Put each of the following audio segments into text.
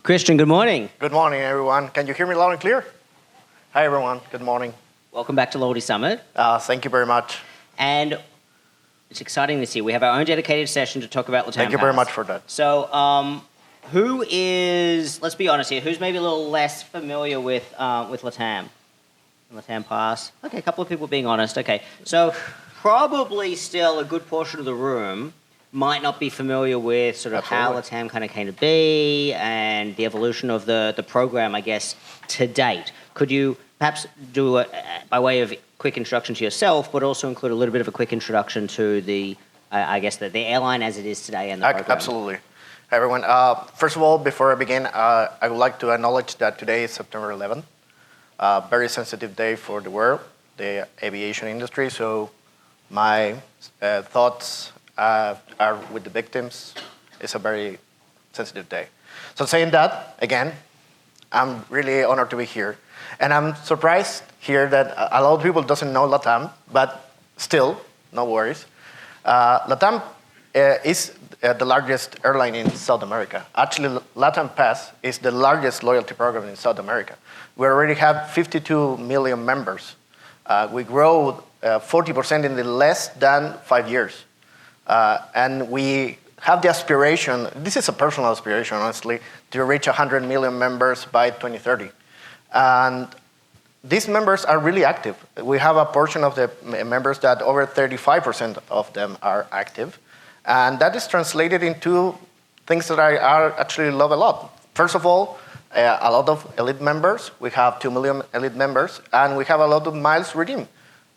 Christian, good morning. Good morning, everyone. Can you hear me loud and clear? Hi, everyone. Good morning. Welcome back to Loyalty Summit. Thank you very much. And it's exciting this year. We have our own dedicated session to talk about LATAM Pass. Thank you very much for that. So, who is, let's be honest here, who's maybe a little less familiar with LATAM Pass? Okay, a couple of people being honest. Okay, so probably still a good portion of the room might not be familiar with sort of how LATAM kind of came to be and the evolution of the program, I guess, to date. Could you perhaps do by way of quick introduction to yourself, but also include a little bit of a quick introduction to the airline as it is today and the program? Absolutely. Hi, everyone. First of all, before I begin, I would like to acknowledge that today is September 11th, a very sensitive day for the world, the aviation industry. So my thoughts are with the victims. It's a very sensitive day. So saying that, again, I'm really honored to be here. And I'm surprised here that a lot of people doesn't know LATAM, but still, no worries. LATAM is the largest airline in South America. Actually, LATAM Pass is the largest loyalty program in South America. We already have 52 million members. We grow 40% in the less than 5 years. And we have the aspiration, this is a personal aspiration, honestly, to reach 100 million members by 2030. And these members are really active. We have a portion of the members that over 35% of them are active. And that is translated into things that I actually love a lot. First of all, a lot of elite members. We have 2 million elite members, and we have a lot of miles redeemed.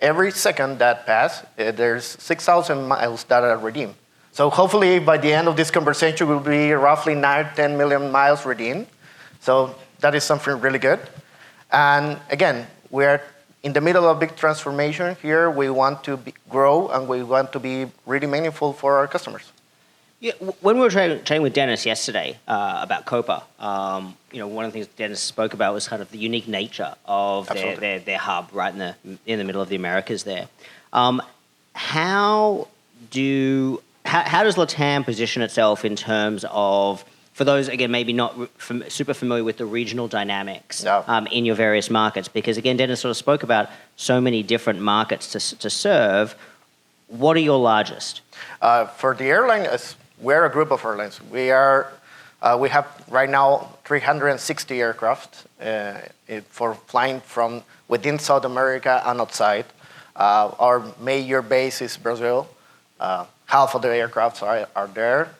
Every second that pass, there's 6,000 miles that are redeemed. So hopefully by the end of this conversation, we'll be roughly 10 million miles redeemed. So that is something really good. And again, we're in the middle of a big transformation here. We want to grow, and we want to be really meaningful for our customers. Yeah, when we were chatting with Dennis yesterday about Copa, one of the things Dennis spoke about was kind of the unique nature of their hub right in the middle of the Americas there. How does LATAM position itself in terms of, for those, again, maybe not super familiar with the regional dynamics in your various markets? Because, again, Dennis sort of spoke about so many different markets to serve. What are your largest? For the airline, we're a group of airlines. We have right now 360 aircraft for flying from within South America and outside. Our major base is Brazil. Half of the aircraft are there.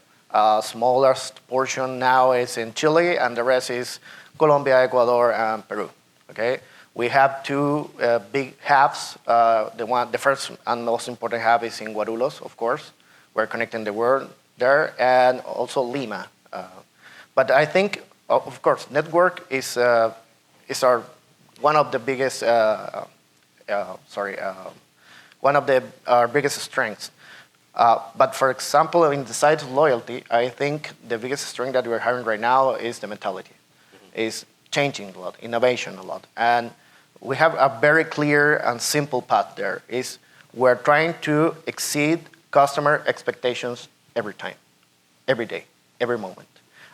Smallest portion now is in Chile, and the rest is Colombia, Ecuador, and Peru. Okay, we have two big hubs. The first and most important hub is in Guarulhos, of course. We're connecting the world there, and also Lima. But I think, of course, network is one of the biggest. Our biggest strengths. But for example, in the side of loyalty, I think the biggest strength that we're having right now is the mentality. Is changing a lot, innovation a lot. And we have a very clear and simple path there. Is we're trying to exceed customer expectations every time, every day, every moment.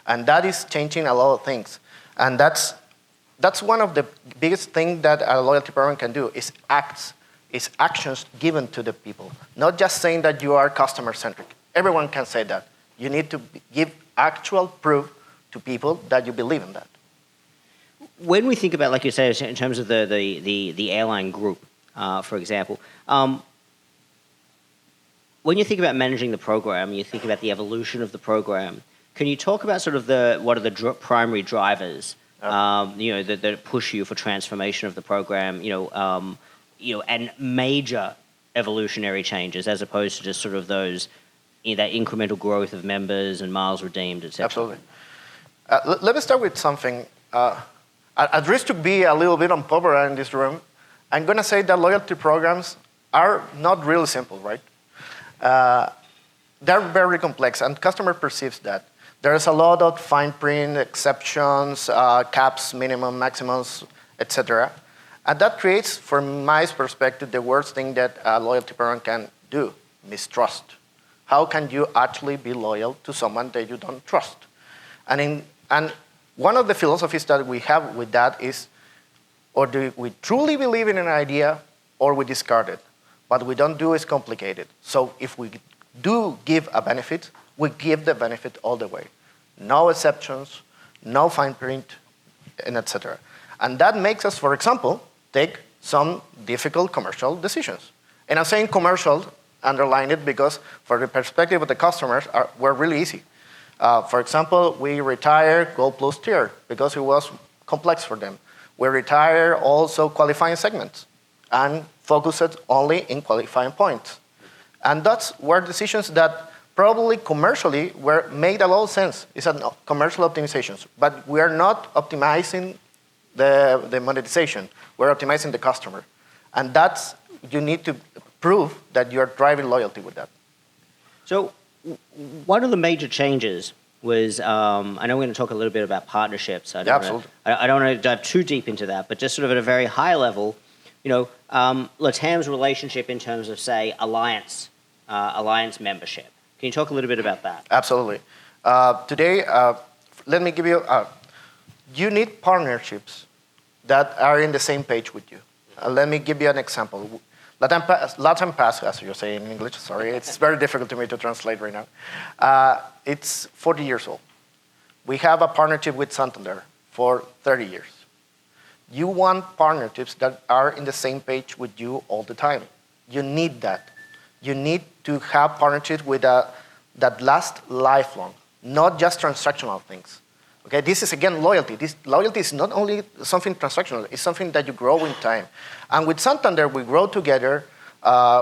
And that is changing a lot of things. And that's one of the biggest things that a loyalty program can do, is actions given to the people. Not just saying that you are customer-centric. Everyone can say that. You need to give actual proof to people that you believe in that. When we think about, like you said, in terms of the airline group, for example, when you think about managing the program, you think about the evolution of the program. Can you talk about sort of what are the primary drivers, that push you for transformation of the program, and major evolutionary changes, as opposed to just sort of those, that incremental growth of members and miles redeemed, etc. Absolutely. Let me start with something. At risk to be a little bit unpopular in this room, I'm going to say that loyalty programs are not really simple, right? They're very complex, and customer perceives that. There's a lot of fine print, exceptions, caps, minimum, maximums, etc. And that creates, from my perspective, the worst thing that a loyalty program can do, mistrust. How can you actually be loyal to someone that you don't trust? And one of the philosophies that we have with that is, or do we truly believe in an idea, or we discard it? What we don't do is complicate it. So if we do give a benefit, we give the benefit all the way. No exceptions, no fine print, and etc. And that makes us, for example, take some difficult commercial decisions. And I'm saying commercial, underline it, because for the perspective of the customers, we're really easy. For example, we retire Gold Plus tier because it was complex for them. We retire also qualifying segments and focus it only in qualifying points. And that's were decisions that probably commercially were made a lot of sense. It's a commercial optimizations, but we are not optimizing the monetization. We're optimizing the customer. And that's, you need to prove that you're driving loyalty with that. So one of the major changes was, I know we're going to talk a little bit about partnerships. I don't want to dive too deep into that, but just sort of at a very high level, LATAM's relationship in terms of, say, alliance membership. Can you talk a little bit about that? Absolutely. Today, let me give you, you need partnerships that are in the same page with you. Let me give you an example. LATAM Pass, as you're saying in English, sorry, it's very difficult to me to translate right now. It's 40 years old. We have a partnership with Santander for 30 years. You want partnerships that are in the same page with you all the time. You need that. You need to have partnerships with that last lifelong, not just transactional things. Okay, this is again loyalty. This loyalty is not only something transactional, it's something that you grow in time. And with Santander, we grow together,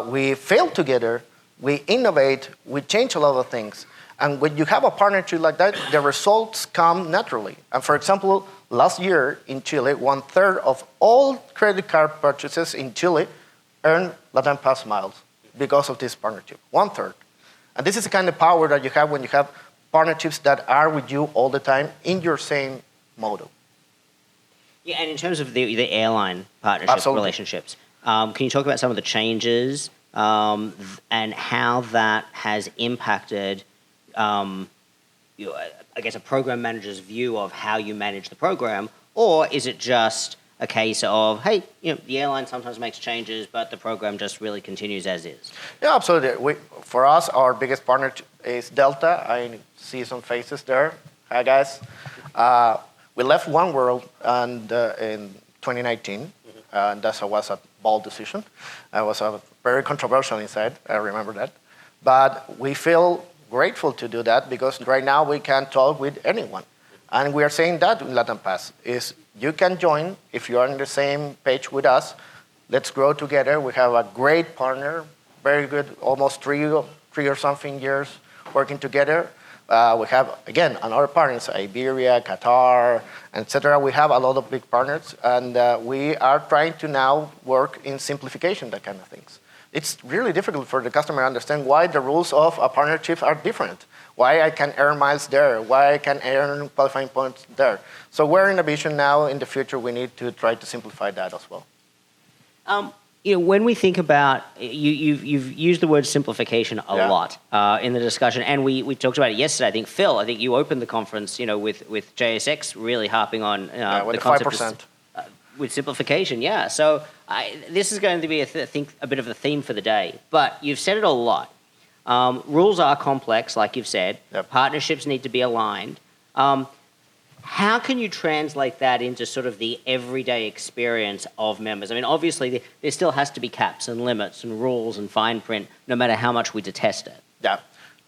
we fail together, we innovate, we change a lot of things. And when you have a partnership like that, the results come naturally. And for example, last year in Chile, 1/3 of all credit card purchases in Chile earned LATAM Pass miles because of this partnership, 1/3. And this is the kind of power that you have when you have partnerships that are with you all the time in your same model. Yeah, and in terms of the airline partnership relationships, can you talk about some of the changes and how that has impacted, I guess, a program manager's view of how you manage the program, or is it just a case of, hey, the airline sometimes makes changes, but the program just really continues as is? Yeah, absolutely. For us, our biggest partner is Delta. I see some faces there. Hi, guys. We left One World in 2019, and that was a bold decision. It was very controversial inside, I remember that. But we feel grateful to do that because right now we can talk with anyone. And we are saying that in LATAM Pass is you can join if you are on the same page with us. Let's grow together. We have a great partner, very good, almost three or something years working together. We have, again, another partners, Iberia, Qatar, etc. We have a lot of big partners, and we are trying to now work in simplification, that kind of things. It's really difficult for the customer to understand why the rules of a partnership are different, why I can earn miles there, why I can earn qualifying points there. So we're in a vision now, in the future, we need to try to simplify that as well. When we think about, you've used the word simplification a lot in the discussion, and we talked about it yesterday. I think, Phil, you opened the conference, with JSX really harping on the concept 5%. With simplification, yeah. So this is going to be, a bit of a theme for the day, but you've said it a lot. Rules are complex, like you've said. Yep. Partnerships need to be aligned. How can you translate that into sort of the everyday experience of members? I mean, obviously, there still has to be caps and limits and rules and fine print, no matter how much we detest it. Yeah,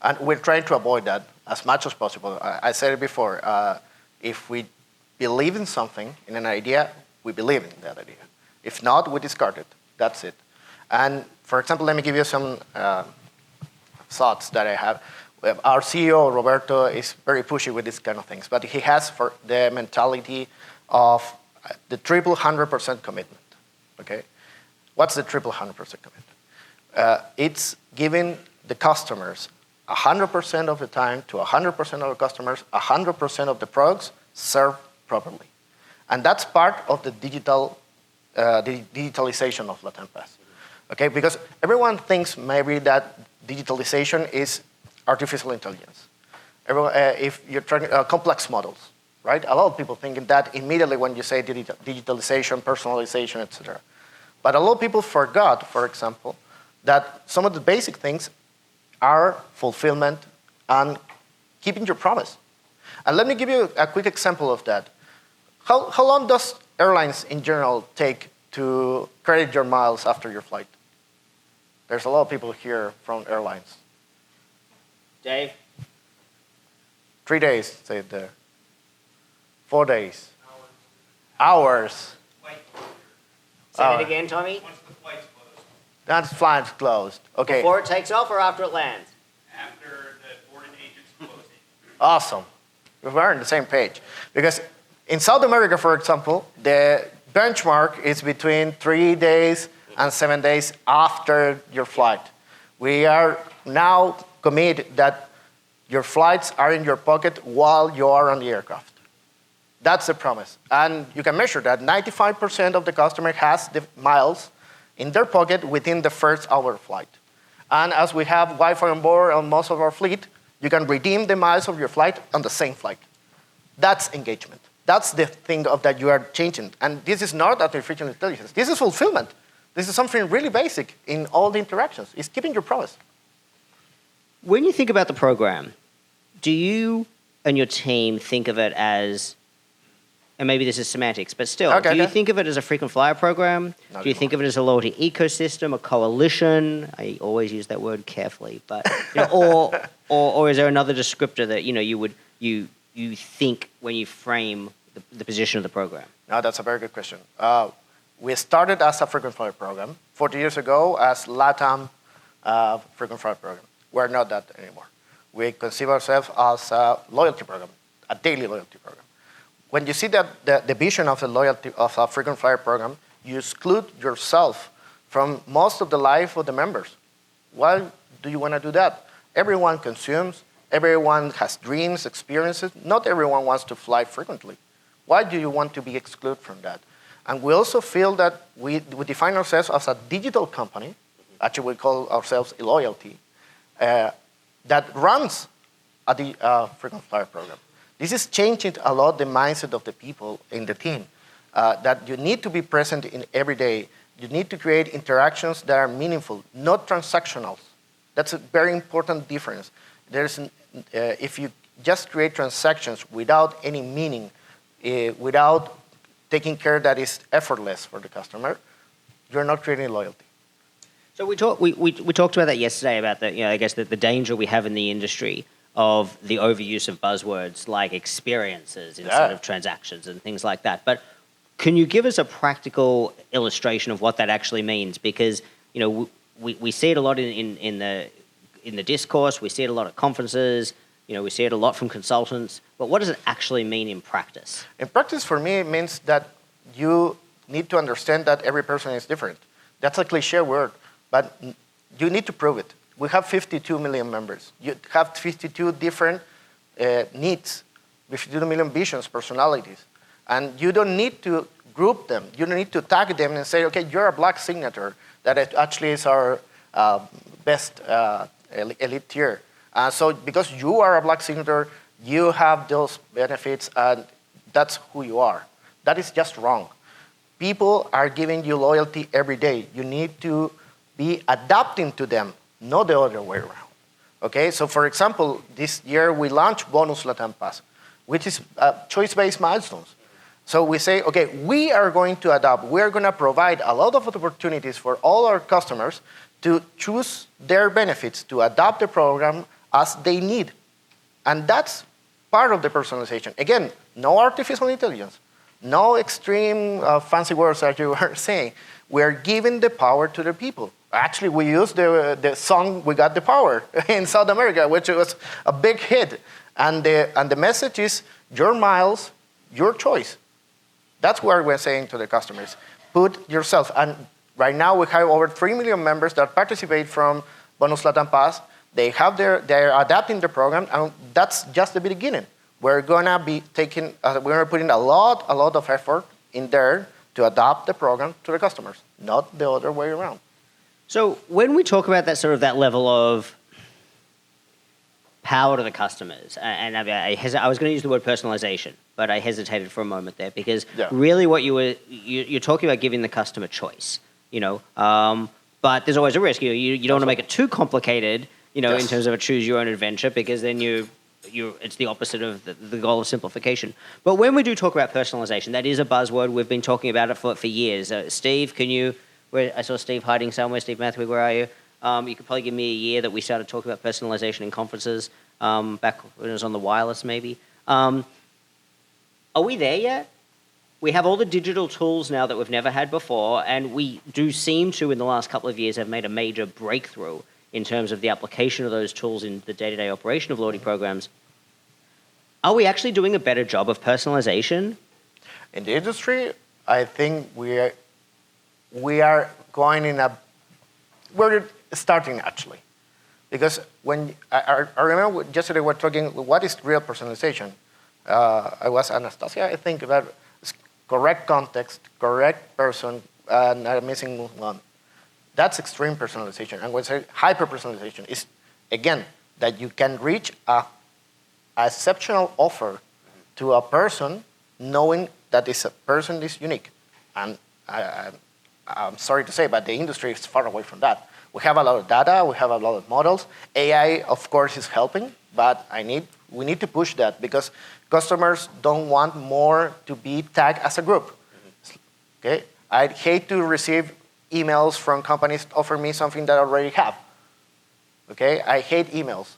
and we're trying to avoid that as much as possible. I said it before. If we believe in something, in an idea, we believe in that idea. If not, we discard it. That's it. And for example, let me give you some thoughts that I have. Our CEO, Roberto, is very pushy with these kind of things, but he has for the mentality of the triple 100% commitment, okay? What's the triple 100% commitment? It's giving the customers 100% of the time to 100% of the customers, 100% of the products served properly. And that's part of the digitalization of LATAM Pass, okay? Because everyone thinks maybe that digitalization is artificial intelligence. If you're trying complex models, right? A lot of people thinking that immediately when you say digitalization, personalization, etc. But a lot of people forgot, for example, that some of the basic things are fulfillment and keeping your promise. And let me give you a quick example of that. How long does airlines in general take to credit your miles after your flight? There's a lot of people here from airlines. Dave? 3 days, say it there. 4 days. Hours. Say it again, Tommy. Once the flight's closed. That's flight's closed. Okay. Before it takes off or after it lands? After the boarding agent's closing. Awesome. We're on the same page. Because in South America, for example, the benchmark is between 3 days and 7 days after your flight. We are now committed that your flights are in your pocket while you are on the aircraft. That's the promise. And you can measure that. 95% of the customer has the miles in their pocket within the first hour of flight. And as we have Wi-Fi on board on most of our fleet, you can redeem the miles of your flight on the same flight. That's engagement. That's the thing that you are changing. And this is not artificial intelligence. This is fulfillment. This is something really basic in all the interactions. It's keeping your promise. When you think about the program, do you and your team think of it as, and maybe this is semantics, but still, do you think of it as a frequent flyer program? Do you think of it as a loyalty ecosystem, a coalition? I always use that word carefully, but or is there another descriptor that you think when you frame the position of the program? No, that's a very good question. We started as a frequent flyer program 40 years ago as LATAM frequent flyer program. We're not that anymore. We conceive ourselves as a loyalty program, a daily loyalty program. When you see that the vision of the loyalty of a frequent flyer program, you exclude yourself from most of the life of the members. Why do you want to do that? Everyone consumes, everyone has dreams, experiences. Not everyone wants to fly frequently. Why do you want to be excluded from that? And we also feel that we define ourselves as a digital company. Actually, we call ourselves loyalty. That runs the frequent flyer program. This is changing a lot the mindset of the people in the team, that you need to be present in every day. You need to create interactions that are meaningful, not transactional. That's a very important difference. If you just create transactions without any meaning, without taking care that is effortless for the customer, you're not creating loyalty. So we talked about that yesterday about the danger we have in the industry of the overuse of buzzwords like experiences instead of transactions and things like that. But can you give us a practical illustration of what that actually means? Because we see it a lot in the discourse, we see it a lot at conferences, we see it a lot from consultants. But what does it actually mean in practice? In practice, for me, it means that you need to understand that every person is different. That's a cliche word, but you need to prove it. We have 52 million members. You have 52 different needs, 52 million visions, personalities. And you don't need to group them. You don't need to tag them and say, okay, you're a black signature. That actually is our best elite tier. So because you are a black signature, you have those benefits, and that's who you are. That is just wrong. People are giving you loyalty every day. You need to be adapting to them, not the other way around. Okay, so for example, this year we launched Bonus LATAM Pass, which is choice-based milestones. So we say, okay, we are going to adapt. We are going to provide a lot of opportunities for all our customers to choose their benefits, to adapt the program as they need. And that's part of the personalization. Again, no artificial intelligence, no extreme fancy words that you were saying. We are giving the power to the people. Actually, we used the song "We Got the Power" in South America, which was a big hit. And the message is your miles, your choice. That's what we're saying to the customers. Put yourself. And right now we have over 3 million members that participate from Bonus LATAM Pass. They're adapting the program, and that's just the beginning. We're gonna be putting a lot of effort in there to adapt the program to the customers, not the other way around. So when we talk about that level of power to the customers. And I was going to use the word personalization, but I hesitated for a moment there because really what you're talking about giving the customer choice, but there's always a risk. You don't want to make it too complicated, in terms of a choose your own adventure, because then it's the opposite of the goal of simplification. But when we do talk about personalization, that is a buzzword. We've been talking about it for years. Steve, I saw Steve hiding somewhere. Steve Mathwig, where are you? You could probably give me a year that we started talking about personalization in conferences, back when it was on the wireless maybe. Are we there yet? We have all the digital tools now that we've never had before, and we do seem to, in the last couple of years, have made a major breakthrough in terms of the application of those tools in the day-to-day operation of loyalty programs. Are we actually doing a better job of personalization? In the industry, I think we are going we're starting actually. Because when I remember yesterday we were talking, what is real personalization? I was Anastasia, I think, about correct context, correct person, and I'm missing one. That's extreme personalization. And when I say hyper-personalization is, again, that you can reach a exceptional offer to a person knowing that this person is unique. And I'm sorry to say, but the industry is far away from that. We have a lot of data, we have a lot of models. AI, of course, is helping, but we need to push that because customers don't want more to be tagged as a group. Okay? I'd hate to receive emails from companies offering me something that I already have. Okay? I hate emails.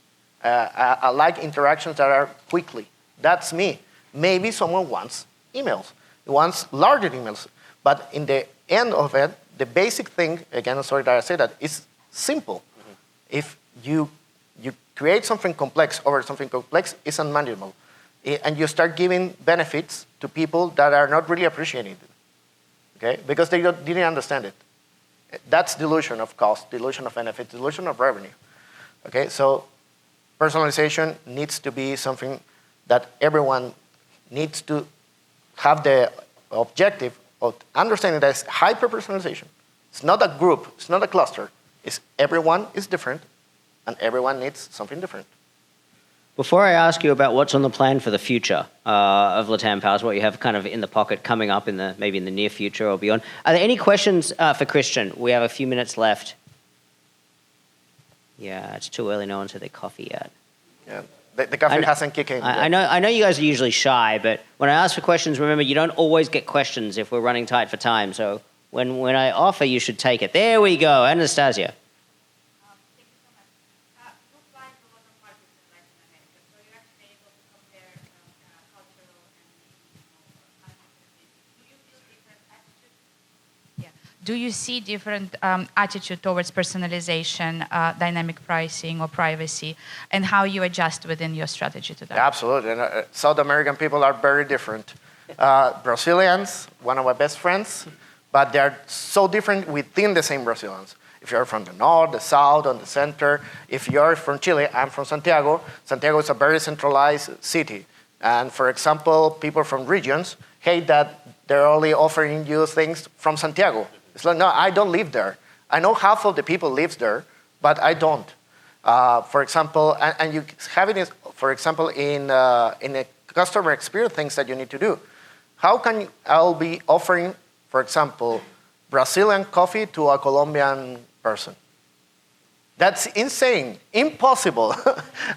I like interactions that are quickly. That's me. Maybe someone wants emails. He wants larger emails. But in the end of it, the basic thing, again, I'm sorry that I say that, is simple. If you create something complex over something complex, it's unmanageable. And you start giving benefits to people that are not really appreciating it. Okay? Because they didn't understand it. That's dilution of cost, dilution of benefit, dilution of revenue. Okay? So personalization needs to be something that everyone needs to have the objective of understanding that it's hyper-personalization. It's not a group, it's not a cluster. It's everyone is different, and everyone needs something different. Before I ask you about what's on the plan for the future of LATAM Pass, what you have kind of in the pocket coming up maybe in the near future or beyond, are there any questions for Cristián? We have a few minutes left. Yeah, it's too early. No one's had their coffee yet. Yeah, the coffee hasn't kicked in. I know you guys are usually shy, but when I ask for questions, remember, you don't always get questions if we're running tight for time. So when I offer, you should take it. There we go, Anastasia. Do you see different attitude towards personalization, dynamic pricing, or privacy, and how you adjust within your strategy to that? Absolutely. And, South American people are very different. Brazilians, one of my best friends, but they're so different within the same Brazilians. If you're from the north, the south, and the center, if you're from Chile, I'm from Santiago. Santiago is a very centralized city. And for example, people from regions hate that they're only offering you things from Santiago. It's like, no, I don't live there. I know half of the people lives there, but I don't. For example, and you have it, for example, in a customer experience things that you need to do. How can I'll be offering, for example, Brazilian coffee to a Colombian person? That's insane, impossible.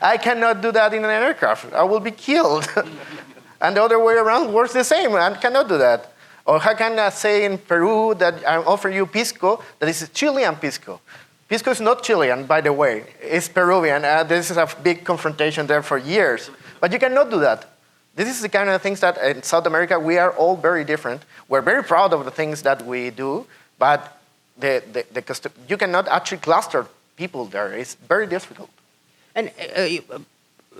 I cannot do that in an aircraft. I will be killed. And the other way around works the same. I cannot do that. Or how can I say in Peru that I offer you pisco, that is Chilean pisco? Pisco is not Chilean, by the way. It's Peruvian. This is a big confrontation there for years. But you cannot do that. This is the kind of things that in South America, we are all very different. We're very proud of the things that we do, but you cannot actually cluster people there. It's very difficult. And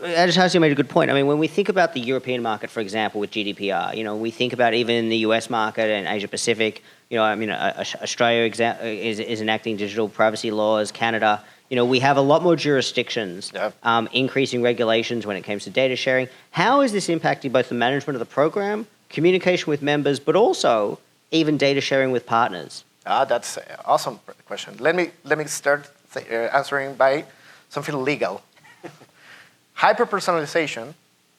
Anastasia made a good point. I mean, when we think about the European market, for example, with GDPR, we think about even the US market and Asia Pacific. Australia is enacting digital privacy laws. Canada, we have a lot more jurisdictions, increasing regulations when it comes to data sharing. How is this impacting both the management of the program, communication with members, but also even data sharing with partners? That's an awesome question. Let me start answering by something legal. Hyper-personalization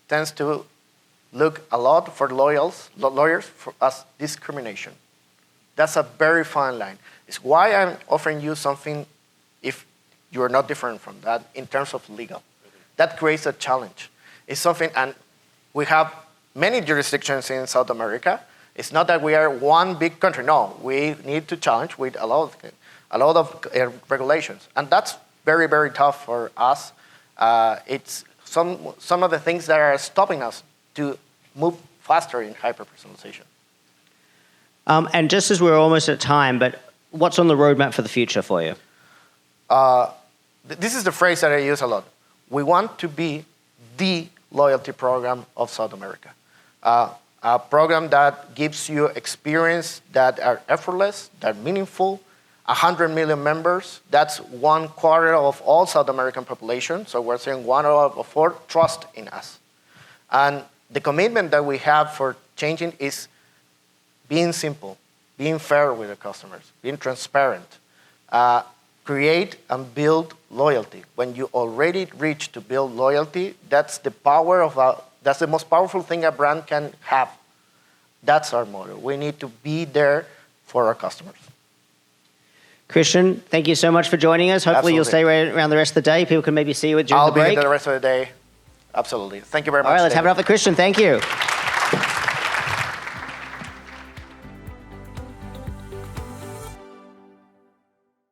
tends to look a lot for lawyers as discrimination. That's a very fine line. It's why I'm offering you something if you're not different from that in terms of legal. That creates a challenge. It's something, and we have many jurisdictions in South America. It's not that we are one big country. No, we need to challenge with a lot of regulations. And that's very, very tough for us. It's some of the things that are stopping us to move faster in hyper-personalization. And just as we're almost at time, but what's on the roadmap for the future for you? This is the phrase that I use a lot. We want to be the loyalty program of South America. A program that gives you experience that are effortless, that are meaningful. 100 million members, that's 1/4 of all South American population. So we're saying 1 out of 4 trust in us. And the commitment that we have for changing is being simple, being fair with the customers, being transparent, create and build loyalty. When you already reach to build loyalty, that's the power of that's the most powerful thing a brand can have. That's our motto. We need to be there for our customers. Cristián, thank you so much for joining us. Hopefully you'll stay around the rest of the day. People can maybe see you during the break. I'll be there the rest of the day. Absolutely. Thank you very much. All right, let's have it up for Cristián. Thank you.